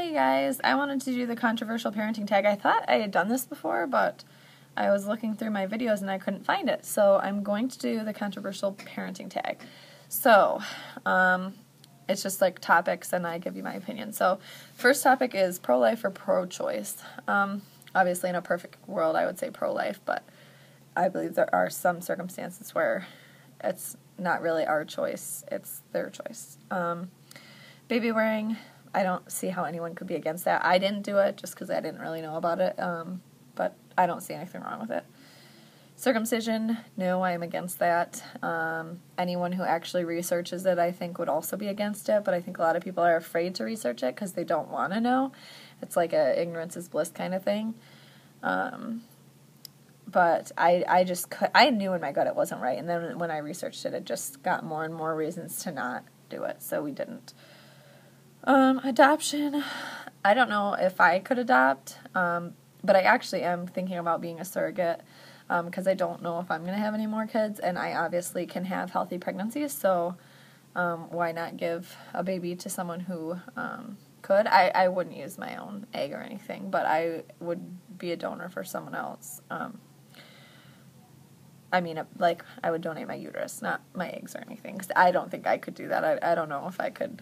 Hi guys, I wanted to do the controversial parenting tag. I thought I had done this before, but I was looking through my videos and I couldn't find it. So I'm going to do the controversial parenting tag. So, it's just like topics and I give you my opinion. So, first topic is pro-life or pro-choice. Obviously in a perfect world I would say pro-life, but I believe there are some circumstances where it's not really our choice, it's their choice. Baby wearing, I don't see how anyone could be against that. I didn't do it just because I didn't really know about it, but I don't see anything wrong with it. Circumcision, no, I am against that. Anyone who actually researches it, I think, would also be against it, but I think a lot of people are afraid to research it because they don't want to know. It's like a ignorance is bliss kind of thing. But I knew in my gut it wasn't right, and then when I researched it, it just got more and more reasons to not do it, so we didn't. Adoption, I don't know if I could adopt, but I actually am thinking about being a surrogate, because I don't know if I'm going to have any more kids, and I obviously can have healthy pregnancies, so why not give a baby to someone who could? I wouldn't use my own egg or anything, but I would be a donor for someone else. I mean, like, I would donate my uterus, not my eggs or anything, because I don't think I could do that. I don't know if I could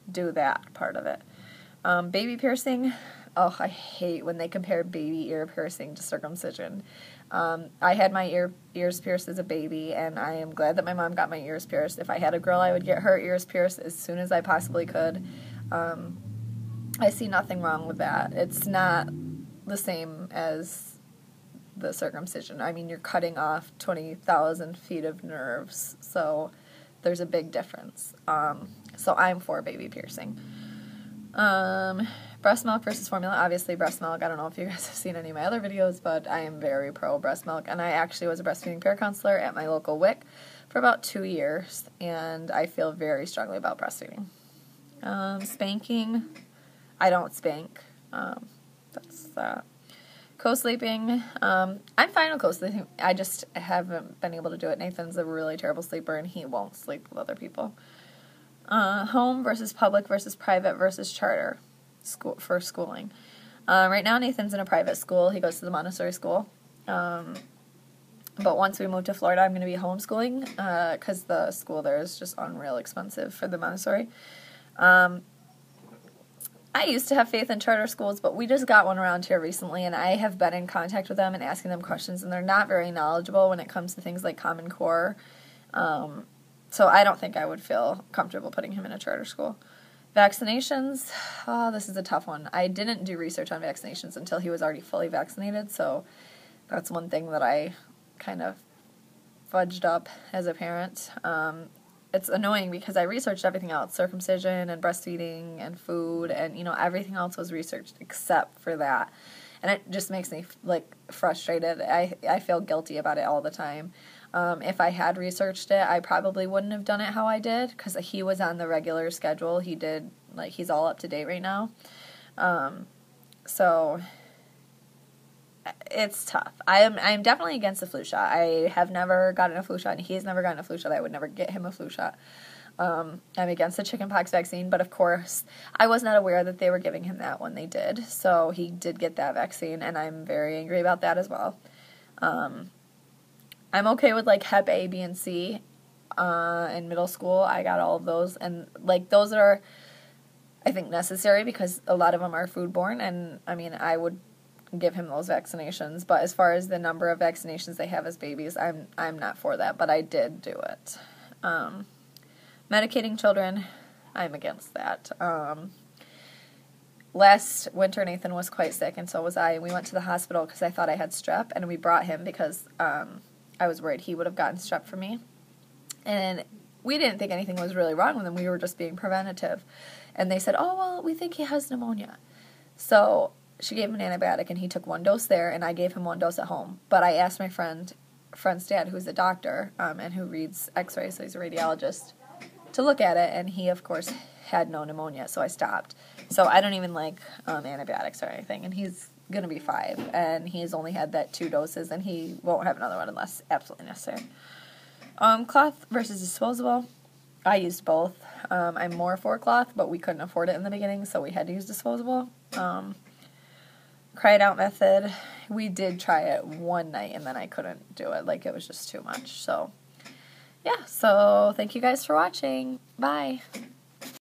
do that part of it. Baby piercing, oh, I hate when they compare baby ear piercing to circumcision. I had my ears pierced as a baby, and I am glad that my mom got my ears pierced. If I had a girl, I would get her ears pierced as soon as I possibly could. I see nothing wrong with that. It's not the same as the circumcision. I mean, you're cutting off 20,000 feet of nerves, so there's a big difference. So I'm for baby piercing. Breast milk versus formula. Obviously, breast milk. I don't know if you guys have seen any of my other videos, but I am very pro breast milk, and I actually was a breastfeeding peer counselor at my local WIC for about 2 years, and I feel very strongly about breastfeeding. Spanking. I don't spank. That's that. Co-sleeping, I'm fine with co-sleeping. I just haven't been able to do it. Nathan's a really terrible sleeper, and he won't sleep with other people. Home versus public versus private versus charter school for schooling. Right now, Nathan's in a private school. He goes to the Montessori school. But once we move to Florida, I'm going to be homeschooling because the school there is just unreal expensive for the Montessori. I used to have faith in charter schools, but we just got one around here recently, and I have been in contact with them and asking them questions, and they're not very knowledgeable when it comes to things like Common Core. So I don't think I would feel comfortable putting him in a charter school. Vaccinations, oh, this is a tough one. I didn't do research on vaccinations until he was already fully vaccinated, so that's one thing that I kind of fudged up as a parent. It's annoying because I researched everything else, circumcision and breastfeeding and food, and, everything else was researched except for that. And it just makes me, frustrated. I feel guilty about it all the time. If I had researched it, I probably wouldn't have done it how I did, because he was on the regular schedule. He did, he's all up to date right now. So it's tough. I'm definitely against the flu shot. I have never gotten a flu shot, and he's never gotten a flu shot. I would never get him a flu shot. I'm against the chickenpox vaccine, but of course, I was not aware that they were giving him that when they did. So he did get that vaccine, and I'm very angry about that as well. I'm okay with Hep A, B, and C in middle school. I got all of those, and those are, I think, necessary because a lot of them are foodborne, and I mean, I would give him those vaccinations, but as far as the number of vaccinations they have as babies, I'm not for that, but I did do it. Medicating children, I'm against that. Last winter, Nathan was quite sick, and so was I, and we went to the hospital because I thought I had strep, and we brought him because I was worried he would have gotten strep from me, and we didn't think anything was really wrong with him. We were just being preventative, and they said, oh, well, we think he has pneumonia. So she gave him an antibiotic, and he took 1 dose there, and I gave him 1 dose at home. But I asked my friend's dad, who's a doctor, and who reads x-rays, so he's a radiologist, to look at it, and he, of course, had no pneumonia, so I stopped. So I don't even like antibiotics or anything, and he's going to be 5, and he's only had that 2 doses, and he won't have another one unless absolutely necessary. Cloth versus disposable. I used both. I'm more for cloth, but we couldn't afford it in the beginning, so we had to use disposable. Cry it out method, we did try it one night, and then I couldn't do it. Like, it was just too much. So, yeah. So, thank you guys for watching. Bye.